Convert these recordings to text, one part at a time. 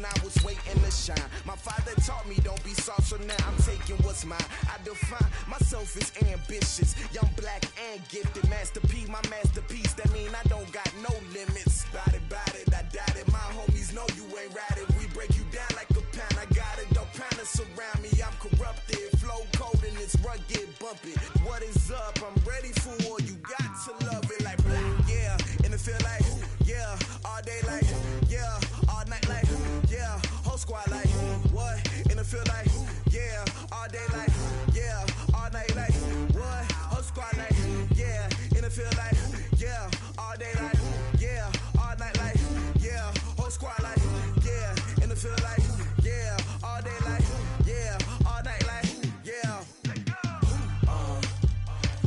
I was waiting to shine. My father taught me don't be soft, so now I'm taking what's mine. I define myself as ambitious, young, black, and gifted. Master P, my masterpiece, that mean I don't got no limits. Bout it, I doubt it. My homies know you ain't ratted. We break you down like a pound. I got it, don't panic surround me. I'm corrupted, flow cold and it's rugged, bumpy. What is up? I'm ready for war. You got to love it like blah, yeah. And it feel like, yeah, all day like, yeah, all night like, yeah, whole squad like, what? And it feel like, yeah, all day like, yeah, all night like, what? Whole squad like, yeah, and it feel like, yeah, all day like, yeah, all night like, yeah, whole squad like, yeah, and it feel like, yeah, all day like, yeah, all night like, yeah.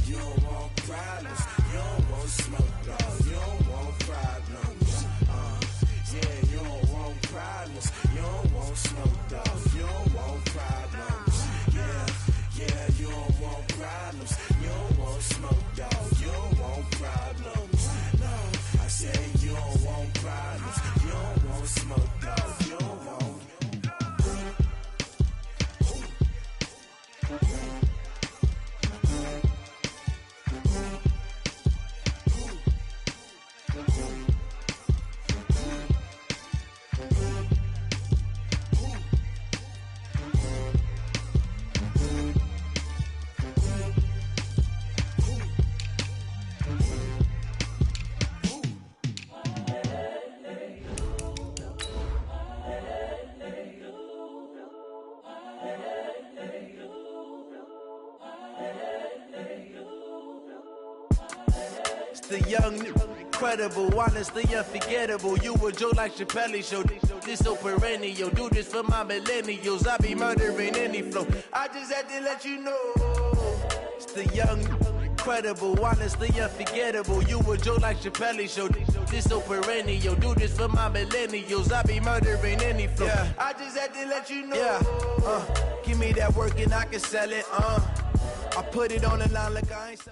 You don't want problems, you don't want smoke, dog, you don't want problems. Yeah, you don't want problems, you don't want smoke, dog, you don't want problems. Yeah, you don't want problems, you don't want smoke, dog, you don't want problems. No, I said you don't want problems, you don't want smoke, dog, you don't want. The young, incredible, honestly unforgettable. You a Joe like Chappelle show. This so perennial. Do this for my millennials. I be murdering any flow. I just had to let you know. It's the young, incredible, honestly unforgettable. You a Joe like Chappelle show. This so perennial. Do this for my millennials. I be murdering any flow. Yeah. I just had to let you know. Yeah. Give me that work and I can sell it. I put it on the line like I ain't so.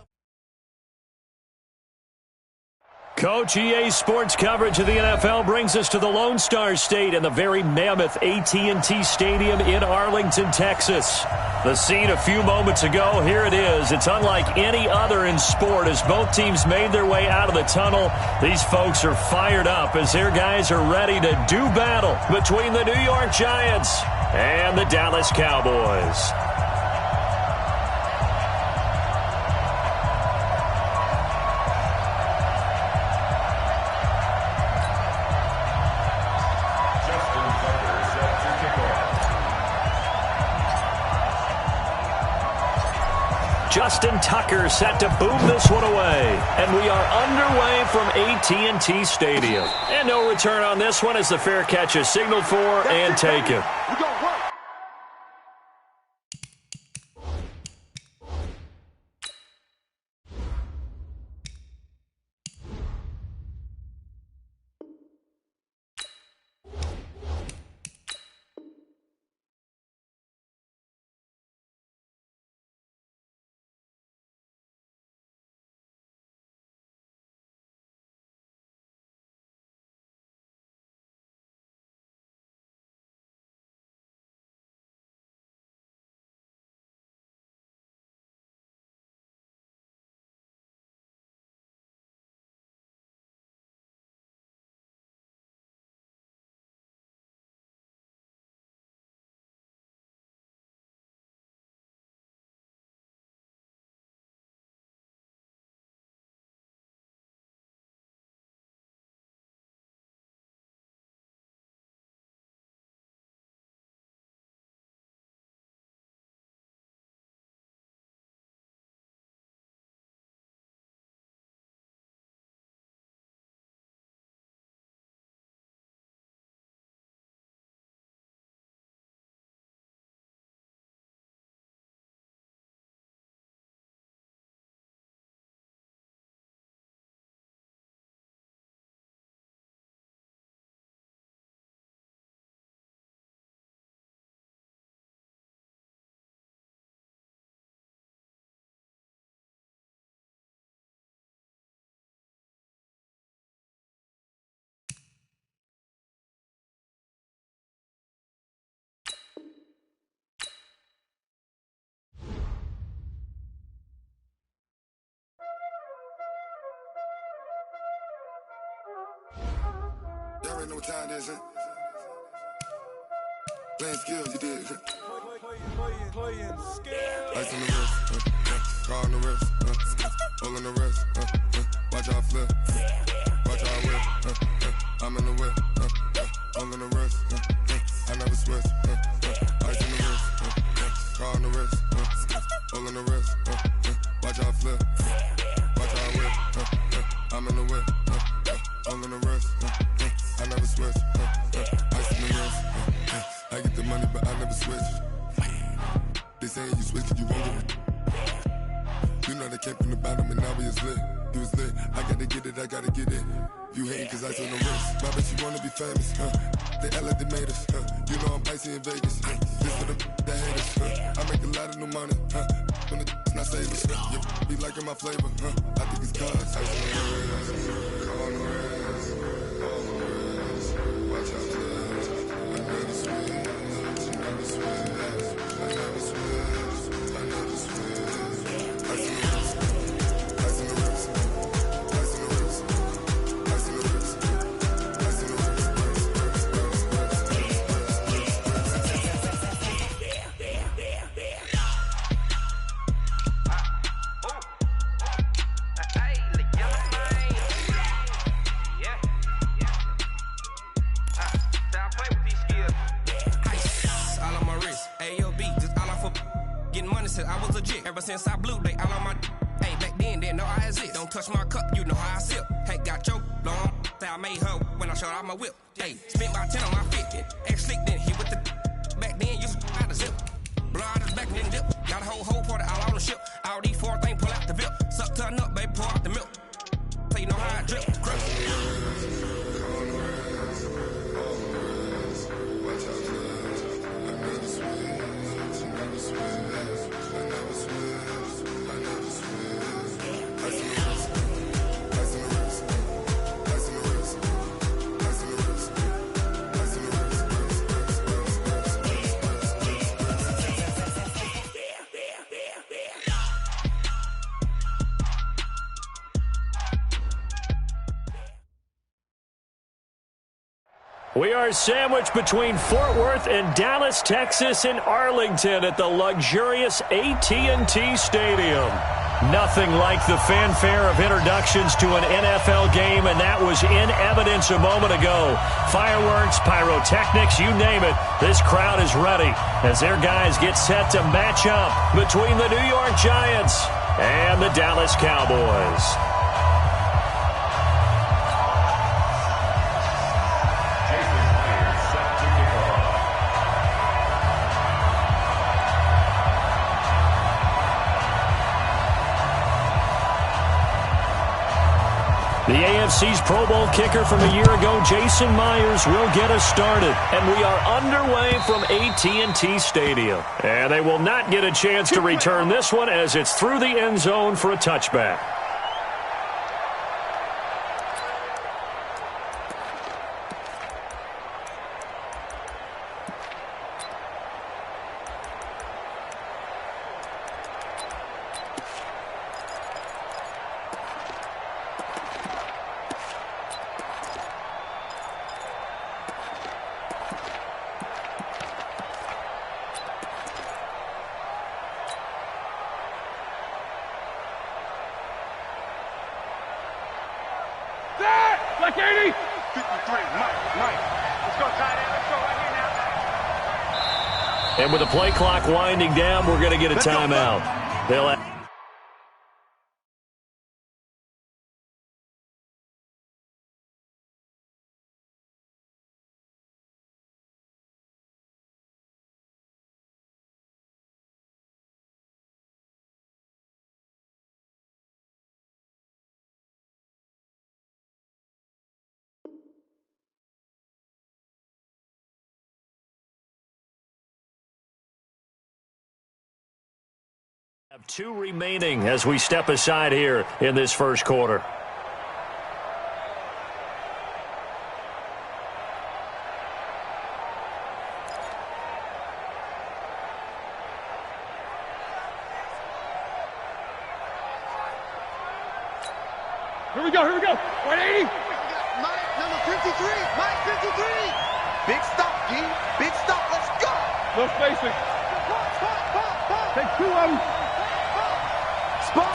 Coach, EA Sports coverage of the NFL brings us to the Lone Star State and the very mammoth AT&T Stadium in Arlington, Texas. The scene a few moments ago, here it is. It's unlike any other in sport as both teams made their way out of the tunnel. These folks are fired up as their guys are ready to do battle between the New York Giants and the Dallas Cowboys. Justin Tucker set to boom this one away. And we are underway from AT&T Stadium. And no return on this one as the fair catch is signaled for and taken. already know what time it is, huh? Playing skills, you did. Playing skills. Ice on the wrist, car on the wrist, hole on the wrist, watch how I flip, watch how I whip, I'm in the whip, hole on the wrist, I never switch, ice on the wrist, car on the wrist, hole on the wrist, watch how I flip, watch how I whip, I'm in the whip, hole on the wrist, I never switch, ice on the wrist, I get the money but I never switch. They saying you switch and you won't get it. You know they came from the bottom and now we is lit. You was lit, I gotta get it, I gotta get it. You hating cause ice on the wrist. My bitch, you wanna be famous, They act like they made us, You know I'm icy in Vegas, This for the that hate us, I make a lot of new money, When the not save us, You be liking my flavor, I think it's cause ice on the wrist, on the wrist, on the wrist. Watch out, cuz I never switch, I never switch. I never switch, I never switch. Ice in the wrist, ice in the wrist, ice in the wrist, ice in the wrist, ice in the wrist, I was legit. Ever since I blew, they all on my. Hey, back then, didn't know I exist. Don't touch my cup, you know how I sip. Hey, got your long. Say I made her when I showed out my whip. Hey, spent my 10 on my 50. Ex slick, then hit with the. Back then, used to out the zip. Blood is back, then dip. Got a whole party all on the ship. All these 4 things, pull out the VIP. Suck, turn up, baby, pour out the milk. So you know how I drip. Crush. We are sandwiched between Fort Worth and Dallas, Texas, and Arlington at the luxurious AT&T Stadium. Nothing like the fanfare of introductions to an NFL game, and that was in evidence a moment ago. Fireworks, pyrotechnics, you name it. This crowd is ready as their guys get set to match up between the New York Giants and the Dallas Cowboys. The AFC's Pro Bowl kicker from a year ago, Jason Myers, will get us started. And we are underway from AT&T Stadium. And they will not get a chance to return this one as it's through the end zone for a touchback. Like 80. 53, Mike. Let's go, tight end. Let's go right here now. And with the play clock winding down, we're going to get a timeout. They'll have two remaining as we step aside here in this first quarter. Here we go. 180. Mike, number 53. Mike, 53. Big stop, G. Big stop. Let's go. No spacing. Take two of them. Spot.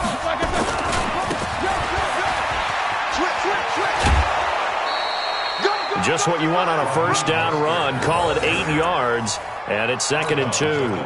Just what you want on a first down run. Call it 8 yards, and it's 2nd and 2.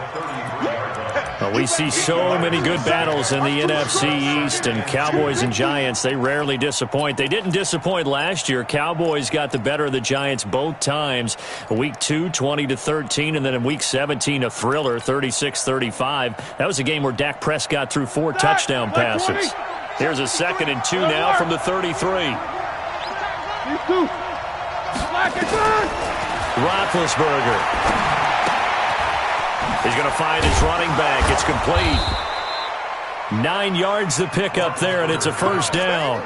We see so many good battles in the NFC East, and Cowboys and Giants, they rarely disappoint. They didn't disappoint last year. Cowboys got the better of the Giants both times. Week 2, 20-13, and then in Week 17, a thriller, 36-35. That was a game where Dak Prescott threw 4 touchdown passes. Here's a 2nd and 2 now from the 33. Roethlisberger. He's going to find his running back. It's complete. 9 yards to pick up there, and it's a first down.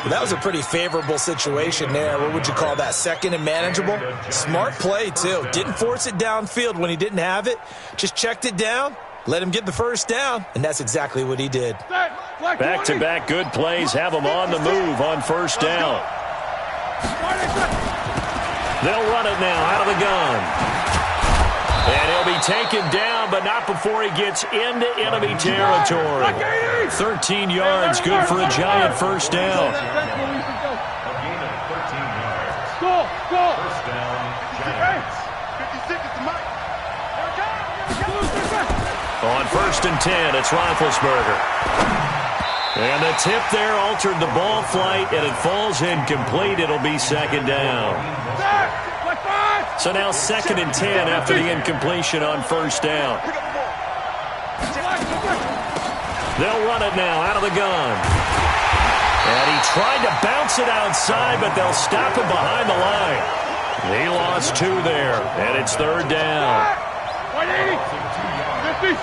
That was a pretty favorable situation there. What would you call that? 2nd and manageable? Smart play, too. Didn't force it downfield when he didn't have it. Just checked it down, let him get the first down, and that's exactly what he did. Back-to-back good plays have him on the move on first down. They'll run it now out of the gun. And he'll be taken down, but not before he gets into enemy territory. 13 yards, good for a Giant first down. Go! First down, Giants. 56 is the mic. On 1st and 10, it's Roethlisberger. And the tip there altered the ball flight, and it falls incomplete. It'll be 2nd down. So now 2nd and 10 after the incompletion on first down. They'll run it now out of the gun. And he tried to bounce it outside, but they'll stop him behind the line. He lost 2 there, and it's 3rd down. 180. 50.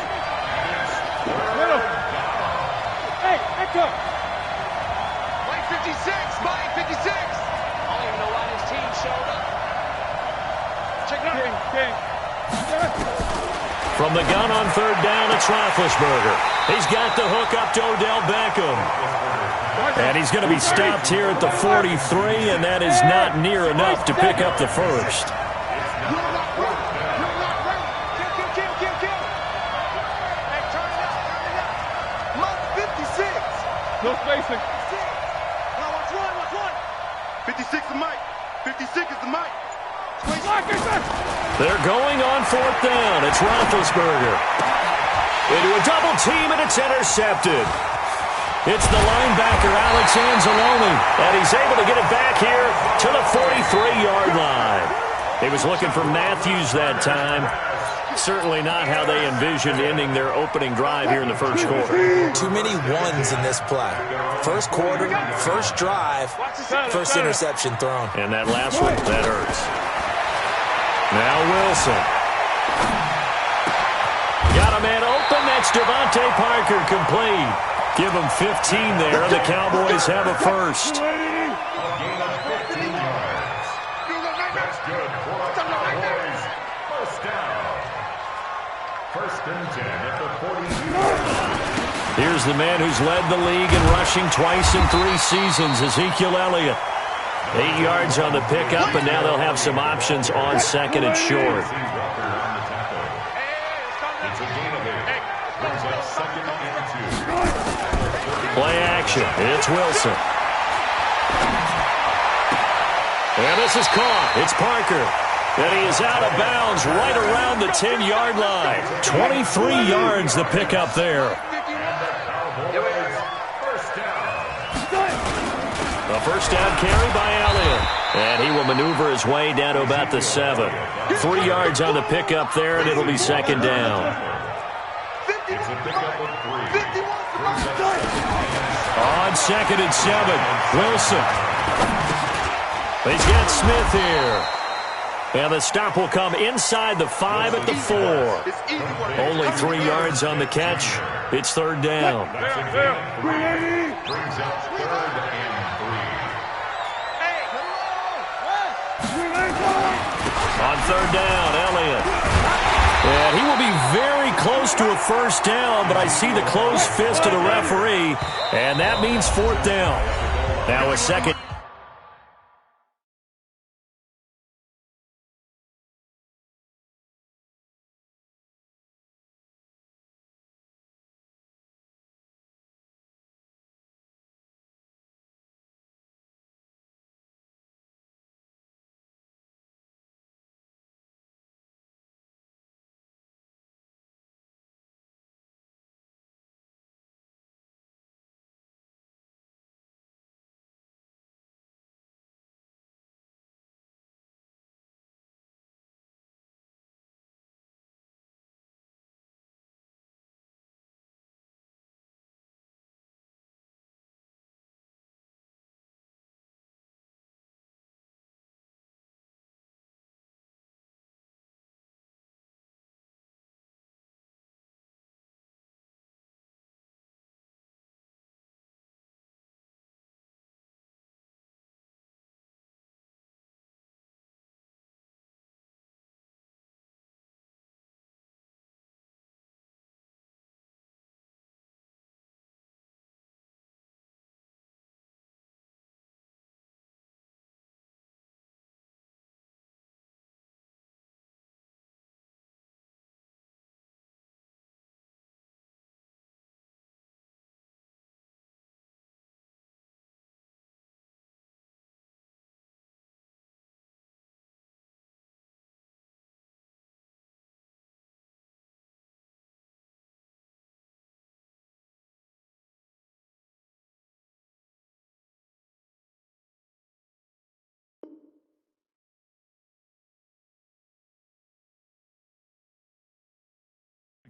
Hey, echo. Mike 56. Mike 56. I don't even know why this team showed up. Check it out. From the gun on 3rd down, it's Roethlisberger. He's got the hook up to Odell Beckham. And he's going to be stopped here at the 43, and that is not near enough to pick up the first. No spacing. Watch one. 56 is the mic. 56 is the mic. They're going on 4th down. It's Roethlisberger. Into a double team, and it's intercepted. It's the linebacker, Alex Anzalone, and he's able to get it back here to the 43-yard line. He was looking for Matthews that time. Certainly not how they envisioned ending their opening drive here in the first quarter. Too many ones in this play. First quarter, first drive, first interception thrown. And that last one, that hurts. Now Wilson. Got a man open. That's Devontae Parker complete. Give him 15 there, and the Cowboys have a first. A gain of 15 yards. That's good for the Cowboys. First down. 1st and 10 at the 42-yard line. Here's the man who's led the league in rushing twice in 3 seasons, Ezekiel Elliott. 8 yards on the pickup, and now they'll have some options on 2nd and short. It's a gain of 8. Brings up 2nd and 2. Play action. It's Wilson. And this is caught. It's Parker. And he is out of bounds right around the 10-yard line. 23 yards the pickup there. A first down carry by Elliott. And he will maneuver his way down to about the 7. 3 yards on the pickup there, and it'll be 2nd down. It's a pickup of 3. On 2nd and 7, Wilson. He's got Smith here. And the stop will come inside the 5 at the 4. Only 3 yards on the catch. It's 3rd down. That's a gain of 3. Brings up 3rd and 3. On 3rd down, Elliott. And he will be very close to a first down, but I see the closed fist of the referee, and that means 4th down. Now a second.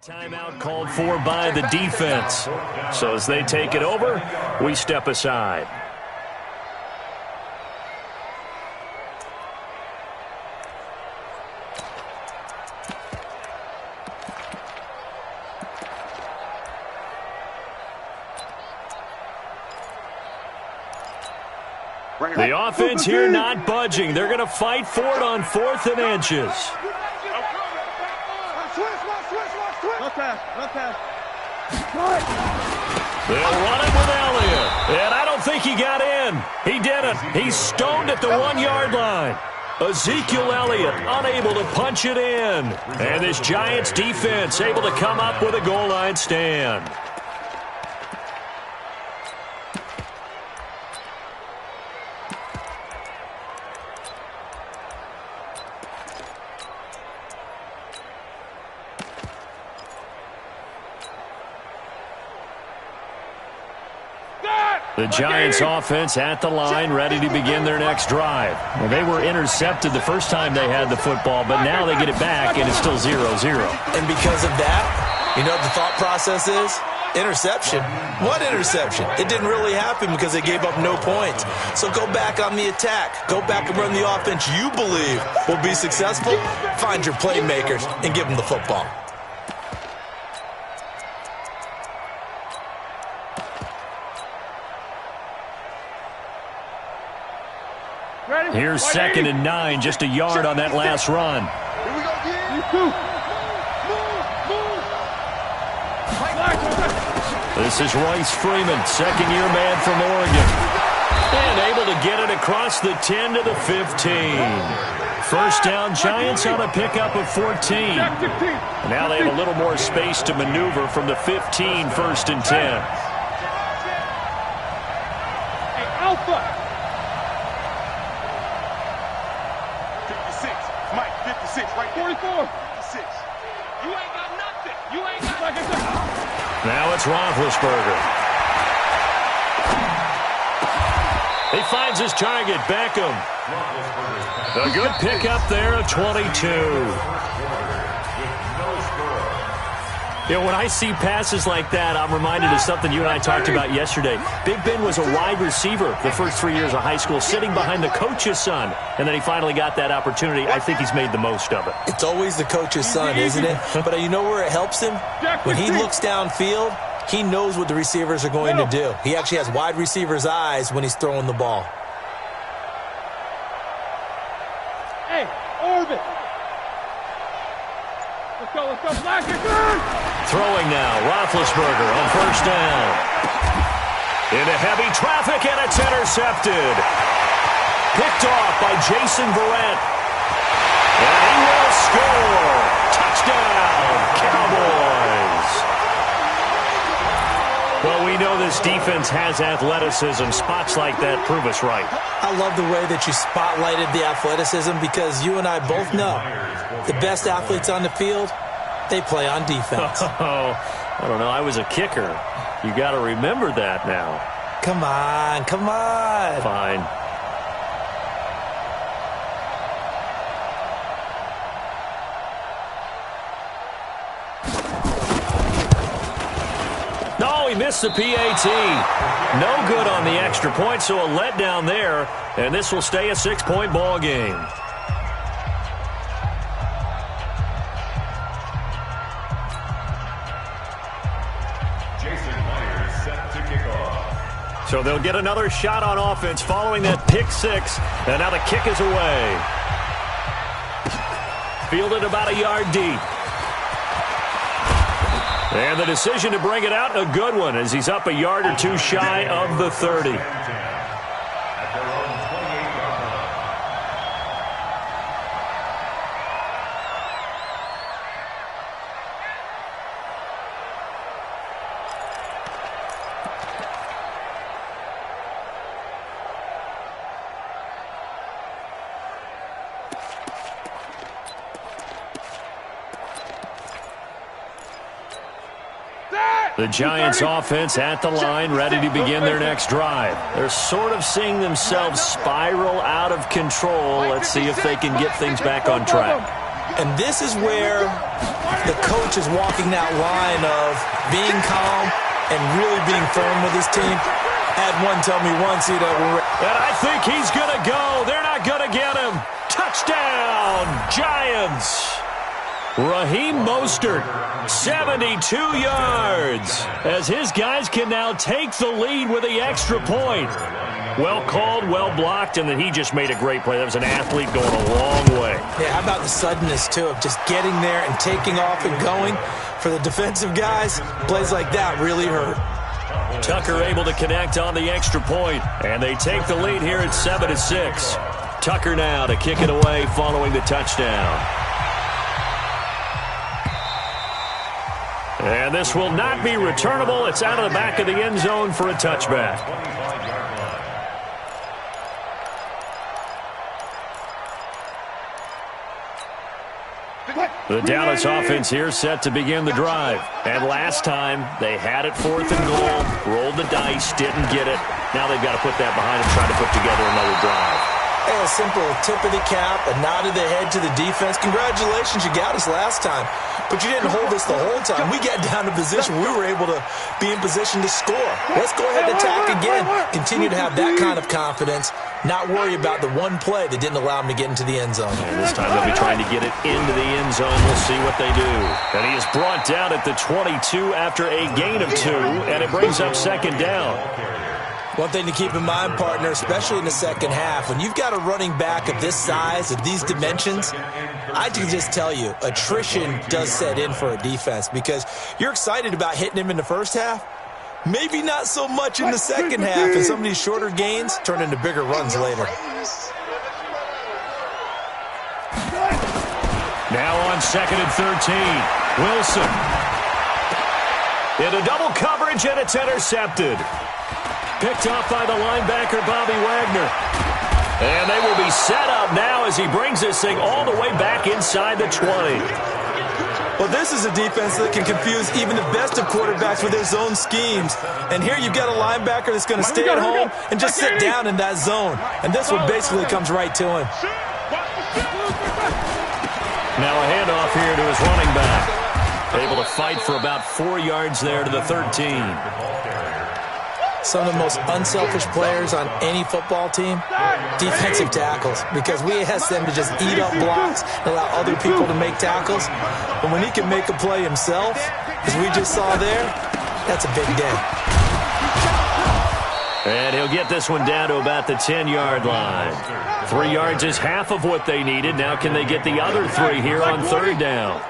Timeout called for by the defense. So as they take it over, we step aside. The offense here not budging. They're going to fight for it on 4th and inches. They'll run it with Elliott. And I don't think he got in. He didn't. He's stoned at the 1-yard line. Ezekiel Elliott unable to punch it in. And this Giants defense able to come up with a goal line stand. The Giants offense at the line, ready to begin their next drive. Well, they were intercepted the first time they had the football, but now they get it back, and it's still 0-0. And because of that, you know what the thought process is? Interception. What interception? It didn't really happen because they gave up no points. So go back on the attack. Go back and run the offense you believe will be successful. Find your playmakers and give them the football. Here's 2nd and 9, just a yard on that last run. Here we go again. This is Royce Freeman, second-year man from Oregon. And able to get it across the 10 to the 15. First down, Giants on a pickup of 14. Now they have a little more space to maneuver from the 15, 1st and 10. Hey, Alpha. 56, Mike, 56, right 44. 56. You ain't got nothing. You ain't got nothing. Now it's Roethlisberger. He finds his target, Beckham. A good pickup there of 22. You know, when I see passes like that, I'm reminded of something you and I talked about yesterday. Big Ben was a wide receiver the first 3 years of high school, sitting behind the coach's son. And then he finally got that opportunity. I think he's made the most of it. It's always the coach's son, isn't it? But you know where it helps him? When he looks downfield, he knows what the receivers are going to do. He actually has wide receiver's eyes when he's throwing the ball. Hey, orbit. Let's go, Black. Throwing now, Roethlisberger on first down. Into heavy traffic, and it's intercepted. Picked off by Jason Verrett. And he will score. Touchdown, Cowboys. Well, we know this defense has athleticism. Spots like that prove us right. I love the way that you spotlighted the athleticism because you and I both know the best athletes on the field, they play on defense. Oh, I don't know. I was a kicker. You got to remember that now. Come on, come on. Fine. No, he missed the PAT. No good on the extra point, so a letdown there, and this will stay a 6-point ball game. So they'll get another shot on offense following that pick six. And now the kick is away. Fielded about a yard deep. And the decision to bring it out, a good one, as he's up a yard or two shy of the 30. The Giants offense at the line, ready to begin their next drive. They're sort of seeing themselves spiral out of control. Let's see if they can get things back on track. And this is where the coach is walking that line of being calm and really being firm with his team. Had one tell me once, and I think he's going to go. They're not going to get him. Touchdown, Giants. Raheem Mostert, 72 yards, as his guys can now take the lead with the extra point. Well called, well blocked, and then he just made a great play. That was an athlete going a long way. Yeah, how about the suddenness, too, of just getting there and taking off and going? For the defensive guys, plays like that really hurt. Tucker able to connect on the extra point, and they take the lead here at 7-6. Tucker now to kick it away following the touchdown. And this will not be returnable. It's out of the back of the end zone for a touchback. The Dallas offense here set to begin the drive. And last time, they had it 4th and goal, rolled the dice, didn't get it. Now they've got to put that behind them, try to put together another drive. Hey, a simple tip of the cap, a nod of the head to the defense. Congratulations, you got us last time. But you didn't hold us the whole time. We got down to position. We were able to be in position to score. Let's go ahead and attack again. Continue to have that kind of confidence. Not worry about the one play that didn't allow him to get into the end zone. And this time they'll be trying to get it into the end zone. We'll see what they do. And he is brought down at the 22 after a gain of 2, and it brings up 2nd down. One thing to keep in mind, partner, especially in the second half, when you've got a running back of this size, of these dimensions, I can just tell you, attrition does set in for a defense because you're excited about hitting him in the first half. Maybe not so much in the second half, and some of these shorter gains turn into bigger runs later. Now on 2nd and 13, Wilson. Into double coverage, and it's intercepted. Picked off by the linebacker, Bobby Wagner. And they will be set up now as he brings this thing all the way back inside the 20. Well, this is a defense that can confuse even the best of quarterbacks with their zone schemes. And here you've got a linebacker that's going to stay at home and just sit down in that zone. And this one basically comes right to him. Now a handoff here to his running back. Able to fight for about 4 yards there to the 13. Some of the most unselfish players on any football team, defensive tackles, because we ask them to just eat up blocks and allow other people to make tackles. But when he can make a play himself, as we just saw there, that's a big day. And he'll get this one down to about the 10-yard line. 3 yards is half of what they needed. Now can they get the other 3 here on 3rd down?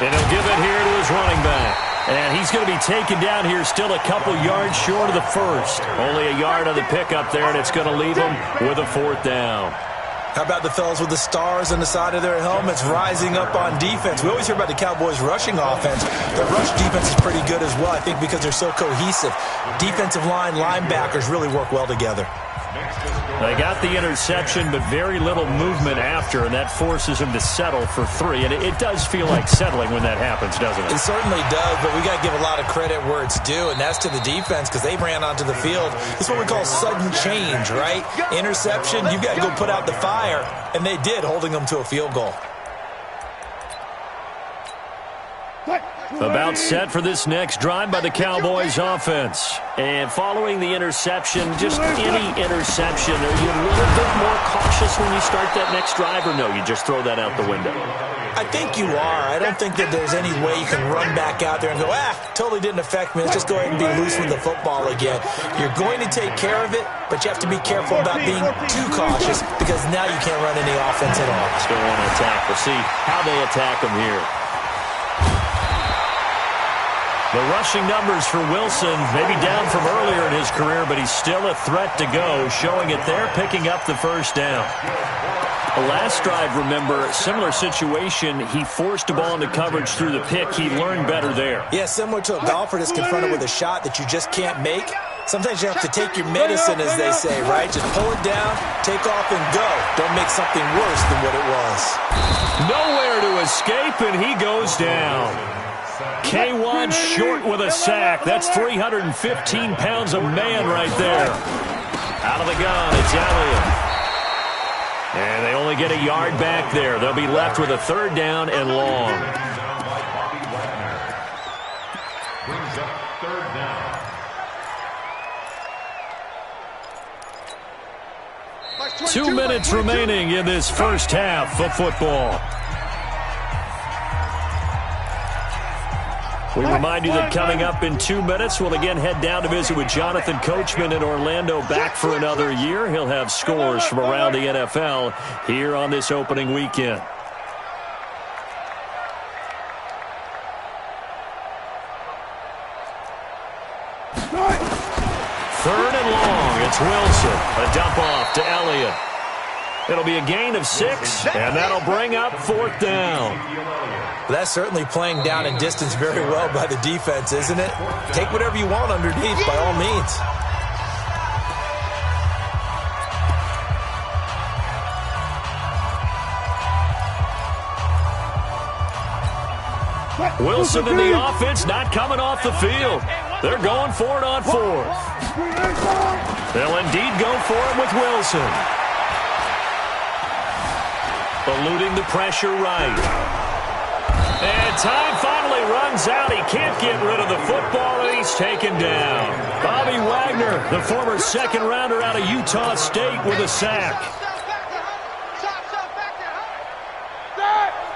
And he'll give it here to his running back. And he's going to be taken down here still a couple yards short of the first. Only a yard on the pickup there, and it's going to leave him with a 4th down. How about the fellas with the stars on the side of their helmets rising up on defense? We always hear about the Cowboys' rushing offense. Their rush defense is pretty good as well, I think, because they're so cohesive. Defensive line, linebackers really work well together. They got the interception, but very little movement after, and that forces him to settle for 3. And it does feel like settling when that happens, doesn't it? It certainly does, but we got to give a lot of credit where it's due, and that's to the defense because they ran onto the field. This is what we call sudden change, right? Interception, you got to go put out the fire, and they did, holding them to a field goal. About set for this next drive by the Cowboys offense. And following the interception, just any interception, are you a little bit more cautious when you start that next drive, or no, you just throw that out the window? I think you are. I don't think that there's any way you can run back out there and go, totally didn't affect me. Let's just go ahead and be loose with the football again. You're going to take care of it, but you have to be careful about being too cautious because now you can't run any offense at all. Still want to attack. We'll see how they attack them here. The rushing numbers for Wilson, maybe down from earlier in his career, but he's still a threat to go, showing it there, picking up the 1st down. The last drive, remember, similar situation. He forced a ball into coverage through the pick. He learned better there. Yeah, similar to a golfer that's confronted with a shot that you just can't make. Sometimes you have to take your medicine, as they say, right? Just pull it down, take off, and go. Don't make something worse than what it was. Nowhere to escape, and he goes down. K1 short with a sack. That's 315 pounds of man right there. Out of the gun, it's Elliott. And they only get a yard back there. They'll be left with a 3rd down and long. Brings up 3rd down. 2 minutes remaining in this first half of football. We remind you that coming up in 2 minutes, we'll again head down to visit with Jonathan Coachman in Orlando, back for another year. He'll have scores from around the NFL here on this opening weekend. Third and long. It's Wilson. A dump off to Elliott. It'll be a gain of 6, and that'll bring up 4th down. That's certainly playing down in distance very well by the defense, isn't it? Take whatever you want underneath, by all means. Wilson and the offense not coming off the field. They're going for it on 4th. They'll indeed go for it with Wilson. Eluding the pressure right. And time finally runs out. He can't get rid of the football, and he's taken down. Bobby Wagner, the former 2nd rounder out of Utah State, with a sack.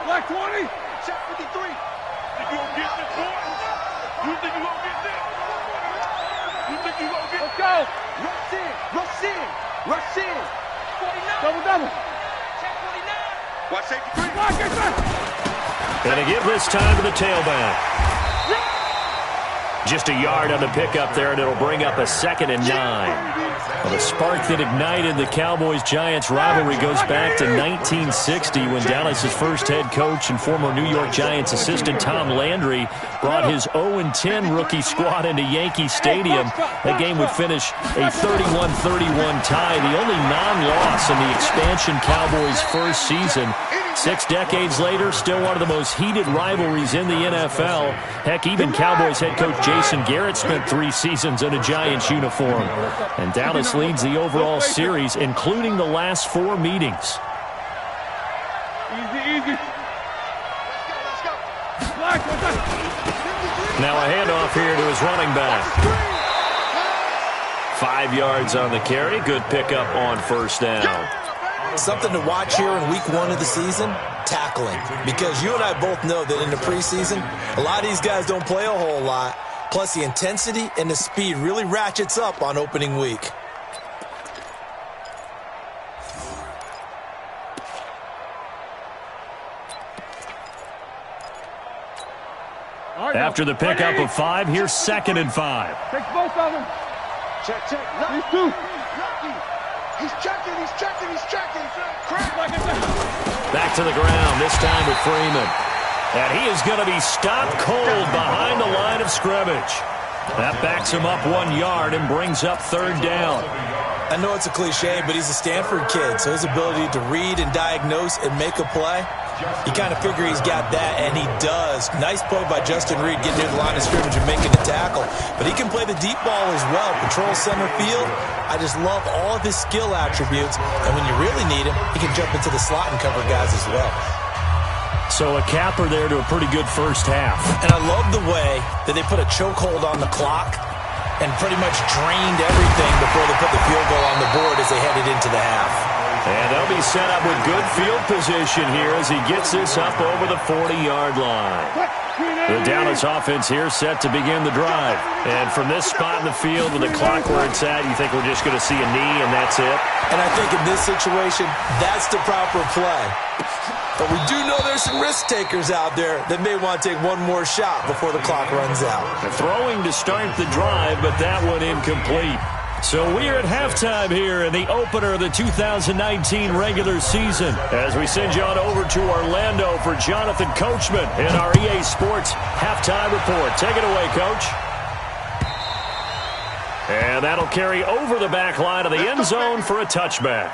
Black 20. Check 53. Think you gonna get this one? You think you gonna get this? You think you gonna get? Let's go. Rush in. Rush in. Rush in. 49. Double. Check 49. Watch safety 3. Gonna give this time to the tailback. Just a yard on the pickup there, and it'll bring up a 2nd and 9. Well, the spark that ignited the Cowboys-Giants rivalry goes back to 1960 when Dallas's first head coach and former New York Giants assistant Tom Landry brought his 0-10 rookie squad into Yankee Stadium. That game would finish a 31-31 tie, the only non-loss in the expansion Cowboys' first season. 6 decades later, still one of the most heated rivalries in the NFL. Heck, even Cowboys head coach Jason Garrett spent 3 seasons in a Giants uniform. And Dallas leads the overall series, including the last 4 meetings. Easy. Now a handoff here to his running back. 5 yards on the carry. Good pickup on 1st down. Something to watch here in week 1 of the season, tackling. Because you and I both know that in the preseason, a lot of these guys don't play a whole lot. Plus the intensity and the speed really ratchets up on opening week. After the pickup of 5, here's 2nd and 5. Take both of them. Check. These 2. He's checking. Back to the ground, this time with Freeman. And he is going to be stopped cold behind the line of scrimmage. That backs him up 1 yard and brings up 3rd down. I know it's a cliche, but he's a Stanford kid, so his ability to read and diagnose and make a play, you kind of figure he's got that, and he does. Nice play by Justin Reed getting near the line of scrimmage and making a tackle. But he can play the deep ball as well, patrol center field. I just love all of his skill attributes, and when you really need him, he can jump into the slot and cover guys as well. So a capper there to a pretty good first half. And I love the way that they put a chokehold on the clock and pretty much drained everything before they put the field goal on the board as they headed into the half. And they'll be set up with good field position here as he gets this up over the 40-yard line. The Dallas offense here set to begin the drive. And from this spot in the field with the clock where it's at, you think we're just going to see a knee and that's it? And I think in this situation, that's the proper play. But we do know there's some risk takers out there that may want to take one more shot before the clock runs out. Throwing to start the drive, but that one incomplete. So we're at halftime here in the opener of the 2019 regular season as we send you on over to Orlando for Jonathan Coachman in our EA Sports halftime report. Take it away, Coach. And that'll carry over the back line of the end zone for a touchback.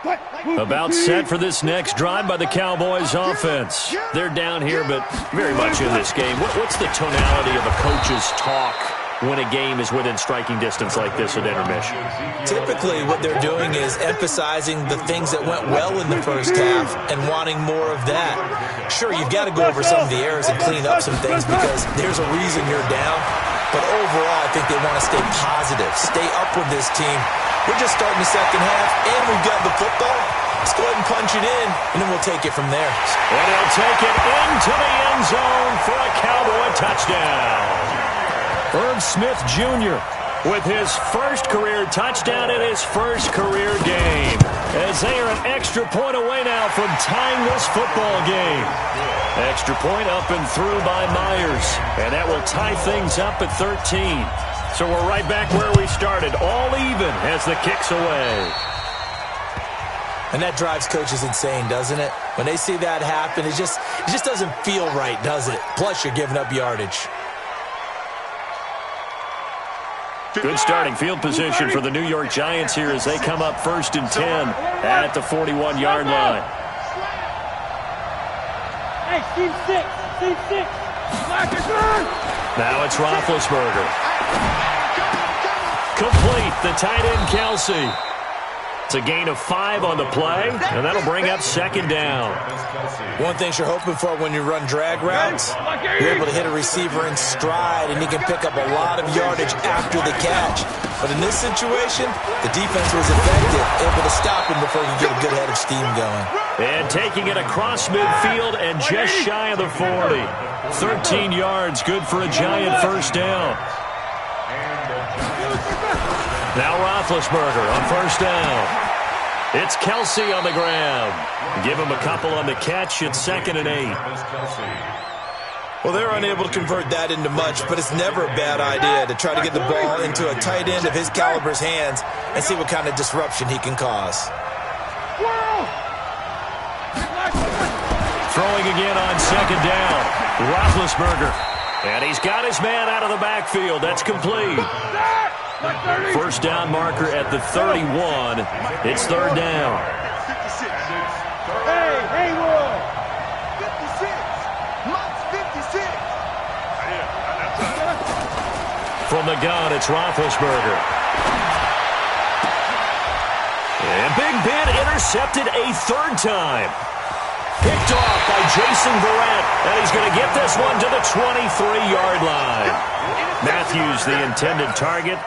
About set for this next drive by the Cowboys offense. They're down here, but very much in this game. What's the tonality of a coach's talk when a game is within striking distance like this at intermission? Typically, what they're doing is emphasizing the things that went well in the first half and wanting more of that. Sure, you've got to go over some of the errors and clean up some things because there's a reason you're down. But overall, I think they want to stay positive, stay up with this team. We're just starting the second half, and we've got the football. Let's go ahead and punch it in, and then we'll take it from there. And he'll take it into the end zone for a Cowboy touchdown. Irv Smith Jr. with his first career touchdown in his first career game. As they are an extra point away now from tying this football game. Extra point up and through by Myers. And that will tie things up at 13. So we're right back where we started, all even as the kick's away. And that drives coaches insane, doesn't it? When they see that happen, it just doesn't feel right, does it? Plus, you're giving up yardage. Good starting field position for the New York Giants here as they come up 1st and 10 at the 41-yard line. Hey, Steve 6. Now it's Roethlisberger. Complete, the tight end Kelsey. It's a gain of 5 on the play, and that'll bring up 2nd down. One thing you're hoping for when you run drag routes, you're able to hit a receiver in stride, and he can pick up a lot of yardage after the catch. But in this situation, the defense was effective, able to stop him before he could get a good head of steam going. And taking it across midfield and just shy of the 40. 13 yards, good for a Giant first down. Now Roethlisberger on 1st down. It's Kelsey on the ground. Give him a couple on the catch. It's 2nd and 8. Well, they're unable to convert that into much, but it's never a bad idea to try to get the ball into a tight end of his caliber's hands and see what kind of disruption he can cause. Throwing again on 2nd down. Roethlisberger. And he's got his man out of the backfield. That's complete. First down marker at the 31. It's 3rd down. 56. Hey, Haywood. 56. Mike's 56. From the gun, it's Roethlisberger. And Big Ben intercepted a 3rd time. Picked off by Jason Verrett, and he's going to get this one to the 23-yard line. Matthews, the intended target.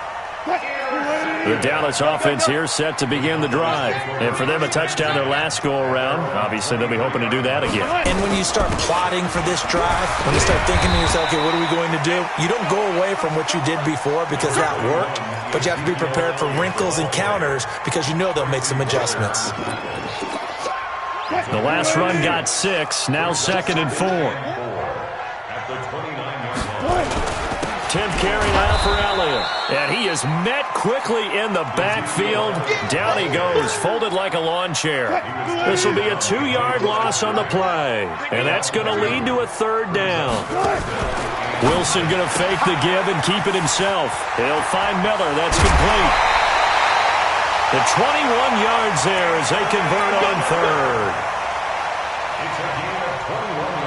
The Dallas offense here set to begin the drive. And for them, a touchdown their last go-around. Obviously, they'll be hoping to do that again. And when you start plotting for this drive, when you start thinking to yourself, okay, what are we going to do? You don't go away from what you did before because that worked, but you have to be prepared for wrinkles and counters because you know they'll make some adjustments. The last run got 6, now 2nd and 4. 10th carry now for Elliott. And he is met quickly in the backfield. Down he goes, folded like a lawn chair. This will be a 2-yard loss on the play. And that's going to lead to a 3rd down. Wilson going to fake the give and keep it himself. He'll find Miller. That's complete. The 21 yards there as they convert on 3rd.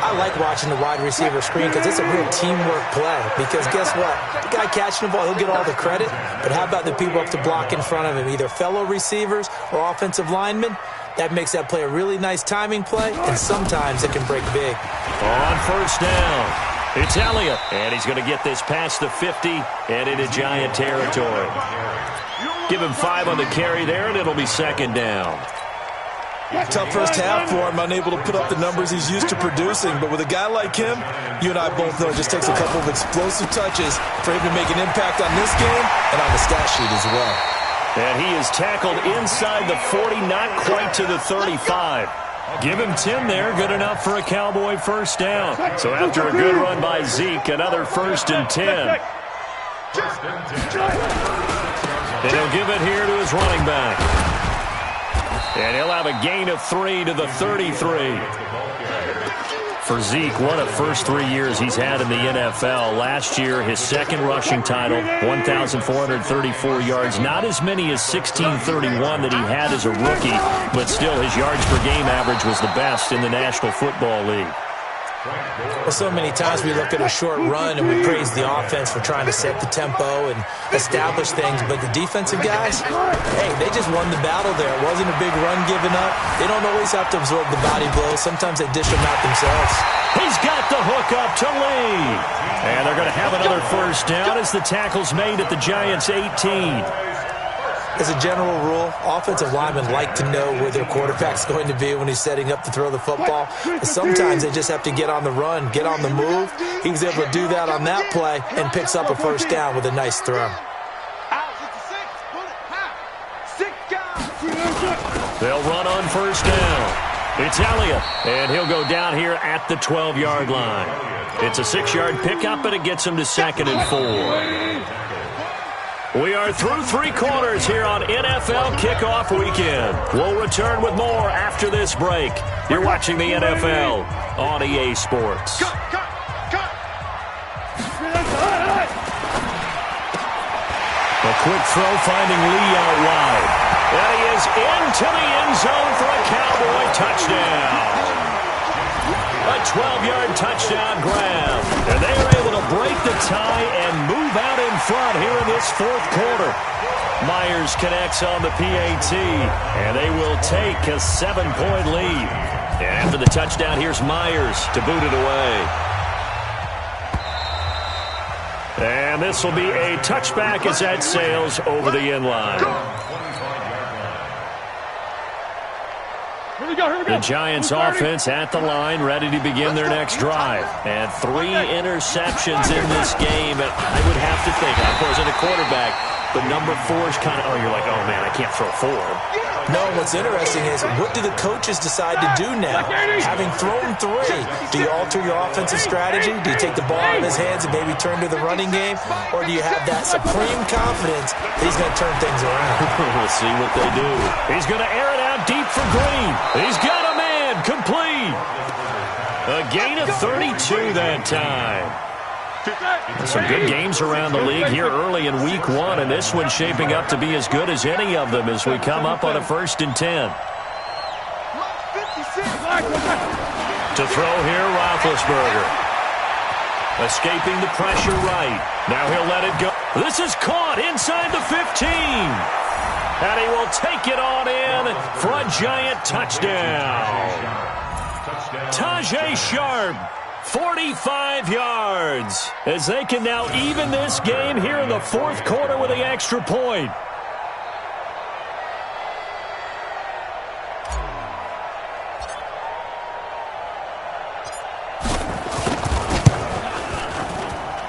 I like watching the wide receiver screen because it's a real teamwork play. Because guess what? The guy catching the ball, he'll get all the credit. But how about the people up to block in front of him, either fellow receivers or offensive linemen? That makes that play a really nice timing play, and sometimes it can break big. On 1st down, it's Elliott. And he's going to get this past the 50 and into Giant territory. Give him 5 on the carry there, and it'll be 2nd down. Tough first half for him, unable to put up the numbers he's used to producing. But with a guy like him, you and I both know it just takes a couple of explosive touches for him to make an impact on this game and on the stat sheet as well. And he is tackled inside the 40, not quite to the 35. Give him 10 there, good enough for a Cowboy first down. So after a good run by Zeke, another 1st and 10. And he'll give it here to his running back. And he'll have a gain of 3 to the 33. For Zeke, what a first 3 years he's had in the NFL. Last year, his second rushing title, 1,434 yards. Not as many as 1,631 that he had as a rookie, but still his yards per game average was the best in the National Football League. Well, so many times we look at a short run and we praise the offense for trying to set the tempo and establish things, but the defensive guys, hey, they just won the battle there. It wasn't a big run given up. They don't always have to absorb the body blows. Sometimes they dish them out themselves. He's got the hook up to Lee. And they're going to have another first down as the tackle's made at the Giants' 18. As a general rule, offensive linemen like to know where their quarterback's going to be when he's setting up to throw the football. But sometimes they just have to get on the run, get on the move. He was able to do that on that play and picks up a first down with a nice throw. They'll run on first down. It's Elliott, and he'll go down here at the 12-yard line. It's a 6-yard pickup, but it gets him to 2nd and 4. We are through 3 quarters here on NFL Kickoff Weekend. We'll return with more after this break. You're watching the NFL on EA Sports. Cut. A quick throw finding Lee out wide. And he is into the end zone for a Cowboy touchdown. A 12-yard touchdown grab. And they are able to break the tie and move out in front here in this 4th quarter. Myers connects on the PAT, and they will take a 7-point lead. And after the touchdown, here's Myers to boot it away. And this will be a touchback as that sails over the end line. The Giants offense at the line, ready to begin their next drive. And 3 interceptions in this game. And I would have to think, I wasn't a quarterback, but number 4 is kind of, you're like, oh man, I can't throw 4. No, what's interesting is, what do the coaches decide to do now? Having thrown 3, do you alter your offensive strategy? Do you take the ball out of his hands and maybe turn to the running game? Or do you have that supreme confidence that he's going to turn things around? We'll see what they do. He's going to air it out deep for Green. He's got a man, complete. A gain of 32 that time. Some good games around the league here early in week 1, and this one's shaping up to be as good as any of them as we come up on a 1st and 10. To throw here, Roethlisberger. Escaping the pressure right. Now he'll let it go. This is caught inside the 15. And he will take it on in for a Giant touchdown. Tajay Sharp. 45 yards as they can now even this game here in the 4th quarter with the extra point.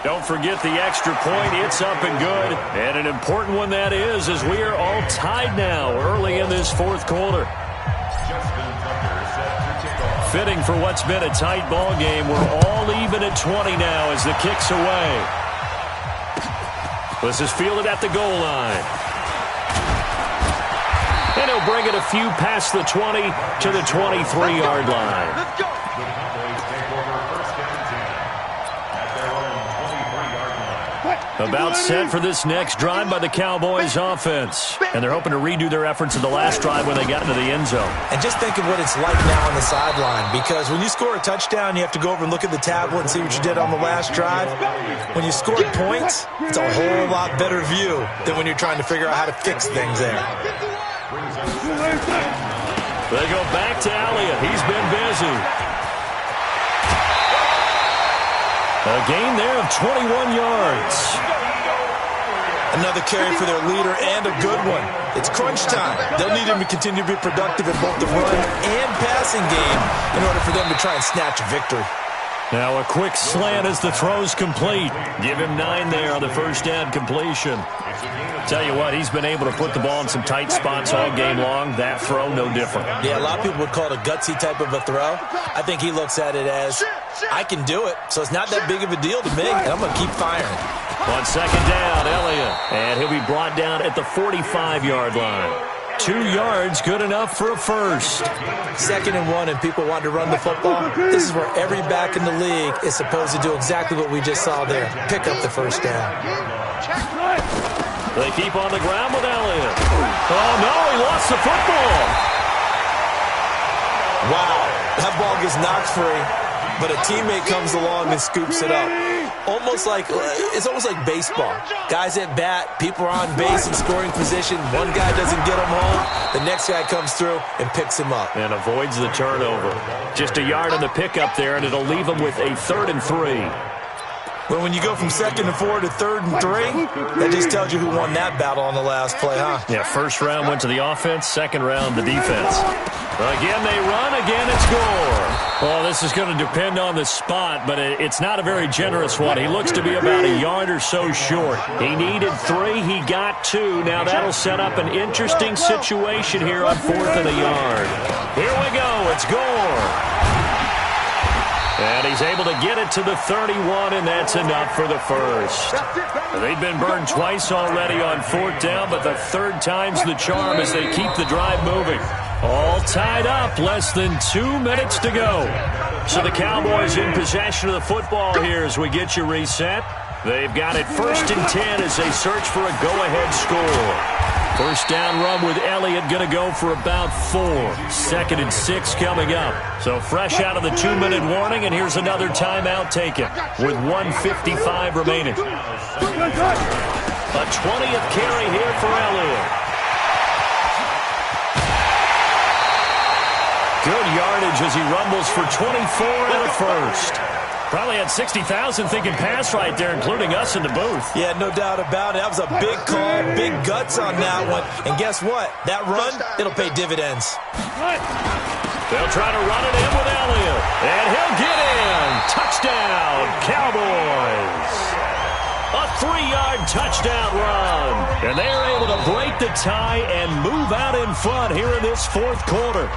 Don't forget the extra point. It's up and good. And an important one that is, as we are all tied now early in this 4th quarter. Fitting for what's been a tight ball game. We're all even at 20 now as the kick's away. This is fielded at the goal line. And he'll bring it a few past the 20 to the 23-yard line. Let's go. About set for this next drive by the Cowboys offense. And they're hoping to redo their efforts in the last drive when they got into the end zone. And just think of what it's like now on the sideline, because when you score a touchdown, you have to go over and look at the tablet and see what you did on the last drive. When you scored points, it's a whole lot better view than when you're trying to figure out how to fix things there. They go back to Elliott. He's been busy. A gain there of 21 yards. Another carry for their leader, and a good one. It's crunch time. They'll need him to continue to be productive in both the run and passing game in order for them to try and snatch a victory. Now a quick slant as the throw's complete. Give him 9 there on the first down completion. Tell you what, he's been able to put the ball in some tight spots all game long. That throw, no different. Yeah, a lot of people would call it a gutsy type of a throw. I think he looks at it as, I can do it, so it's not that big of a deal to me, and I'm going to keep firing. On second down, Elliott. And he'll be brought down at the 45-yard line. 2 yards, good enough for a first. 2nd and 1, and people want to run the football. This is where every back in the league is supposed to do exactly what we just saw there. Pick up the first down. They keep on the ground with Elliott. Oh, no, he lost the football. Wow, that ball gets knocked free, but a teammate comes along and scoops it up. It's almost like baseball. Guys at bat, people are on base in scoring position. One guy doesn't get him home. The next guy comes through and picks him up. And avoids the turnover. Just a yard on the pickup there, and it'll leave him with a 3rd and 3. Well, when you go from 2nd and 4 to 3rd and 3, that just tells you who won that battle on the last play, huh? Yeah, first round went to the offense, second round the defense. Again, they run, again it's Gore. Well, this is going to depend on the spot, but it's not a very generous one. He looks to be about a yard or so short. He needed 3, he got 2. Now that'll set up an interesting situation here on 4th and a yard. Here we go, it's Gore. And he's able to get it to the 31, and that's enough for the first. They've been burned twice already on 4th down, but the 3rd time's the charm as they keep the drive moving. All tied up, less than 2 minutes to go. So the Cowboys in possession of the football here as we get you reset. They've got it 1st and 10 as they search for a go-ahead score. First down run with Elliott going to go for about 4. 2nd and 6 coming up. So fresh out of the 2-minute warning, and here's another timeout taken with 1:55 remaining. A 20th carry here for Elliott. Good yardage as he rumbles for 24 and a first. Probably had 60,000 thinking pass right there, including us in the booth. Yeah, no doubt about it. That was a big call, big guts on that one. And guess what? That run, it'll pay dividends. They'll try to run it in with Elliott. And he'll get in. Touchdown, Cowboys. A 3-yard touchdown run. And they're able to break the tie and move out in front here in this 4th quarter.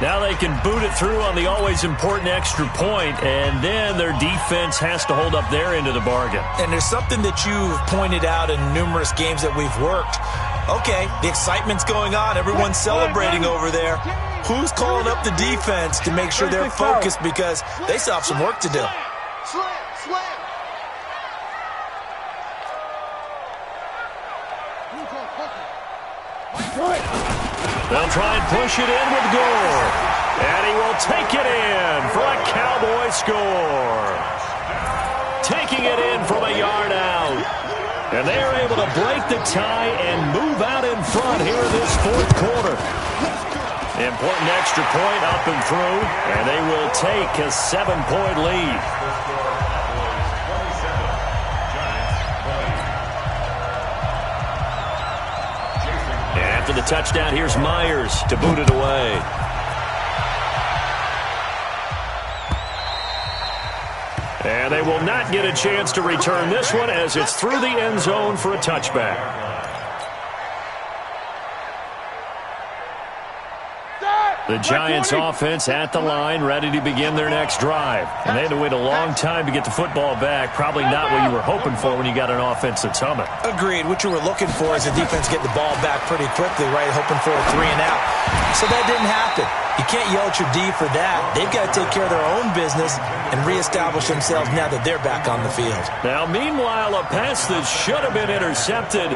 Now they can boot it through on the always important extra point, and then their defense has to hold up their end of the bargain. And there's something that you've pointed out in numerous games that we've worked. Okay, the excitement's going on. Everyone's celebrating over there. Who's calling up the defense to make sure they're focused because they still have some work to do? They'll try and push it in with Gore. And he will take it in for a Cowboy score. Taking it in from a yard out. And they are able to break the tie and move out in front here in this 4th quarter. Important extra point up and through, and they will take a 7-point lead. After the touchdown, here's Myers to boot it away. And they will not get a chance to return this one as it's through the end zone for a touchback. The Giants offense at the line, ready to begin their next drive. And they had to wait a long time to get the football back. Probably not what you were hoping for when you got an offense that's humming. Agreed. What you were looking for is the defense getting the ball back pretty quickly, right? Hoping for a 3 and out. So that didn't happen. You can't yell at your D for that. They've got to take care of their own business and reestablish themselves now that they're back on the field. Now, meanwhile, a pass that should have been intercepted,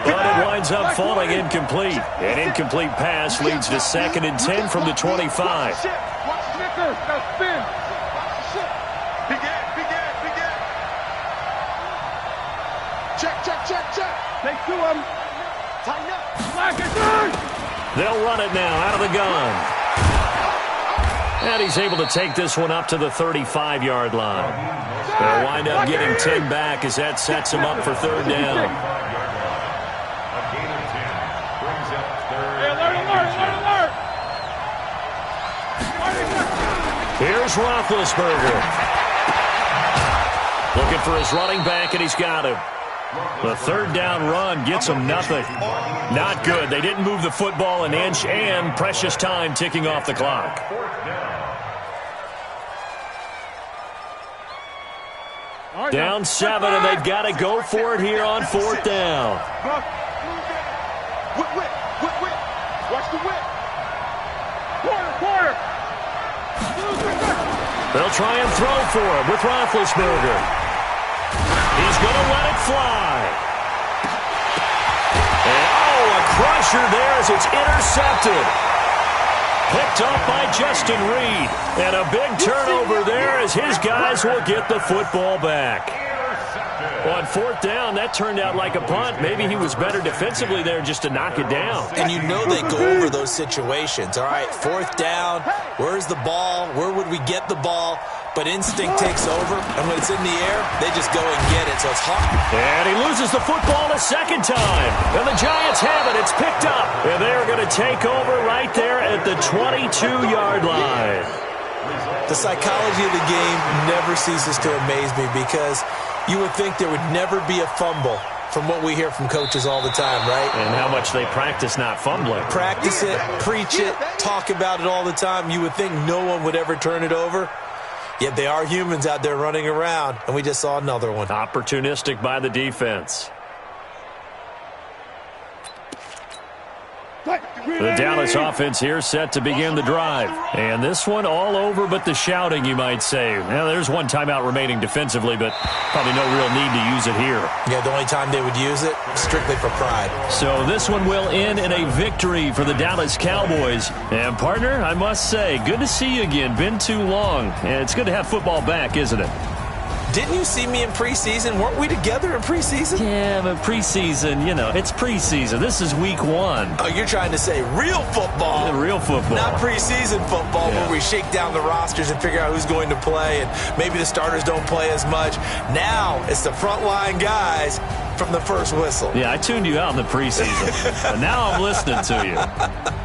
but it winds up falling incomplete. An incomplete pass leads to 2nd and 10 from the 25. Watch Snickers. Now spin. Big in. Check. Take 2 of them. Tighten up. Black and turn. They'll run it now out of the gun. And he's able to take this one up to the 35-yard line. They'll wind up getting 10 back as that sets him up for 3rd down. Here's Roethlisberger. Looking for his running back, and he's got him. The 3rd down run gets him nothing. Not good. They didn't move the football an inch, and precious time ticking off the clock. Down 7, and they've got to go for it here on 4th down. They'll try and throw for him with Roethlisberger. He's going to let it fly. And, a crusher there as it's intercepted. Picked up by Justin Reed. And a big turnover there as his guys will get the football back. On fourth down, that turned out like a punt. Maybe he was better defensively there just to knock it down. And you know they go over those situations. All right, fourth down, where's the ball? Where would we get the ball? But instinct takes over, and when it's in the air, they just go and get it, so it's hard. And he loses the football a second time. And the Giants have it. It's picked up. And they're going to take over right there at the 22-yard line. The psychology of the game never ceases to amaze me because you would think there would never be a fumble from what we hear from coaches all the time, right? And how much they practice not fumbling. Practice it, preach it, talk about it all the time. You would think no one would ever turn it over. Yet they are humans out there running around, and we just saw another one. Opportunistic by the defense. The Dallas offense here set to begin the drive. And this one all over but the shouting, you might say. Now, there's one timeout remaining defensively, but probably no real need to use it here. Yeah, the only time they would use it, strictly for pride. So this one will end in a victory for the Dallas Cowboys. And, partner, I must say, good to see you again. Been too long. And it's good to have football back, isn't it? Didn't you see me in preseason? Weren't we together in preseason? Yeah, but preseason, it's preseason. This is week 1. Oh, you're trying to say real football. Yeah, real football. Not preseason football where we shake down the rosters and figure out who's going to play, and maybe the starters don't play as much. Now it's the frontline guys from the first whistle. Yeah, I tuned you out in the preseason. And now I'm listening to you.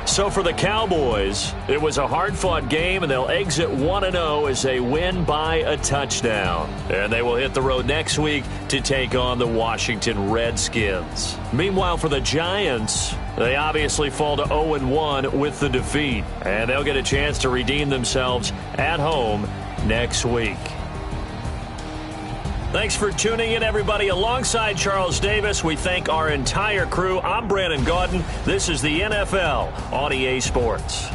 So for the Cowboys, it was a hard-fought game, and they'll exit 1-0 as they win by a touchdown. And they will hit the road next week to take on the Washington Redskins. Meanwhile, for the Giants, they obviously fall to 0-1 with the defeat. And they'll get a chance to redeem themselves at home next week. Thanks for tuning in, everybody. Alongside Charles Davis, we thank our entire crew. I'm Brandon Gaudin. This is the NFL on EA Sports.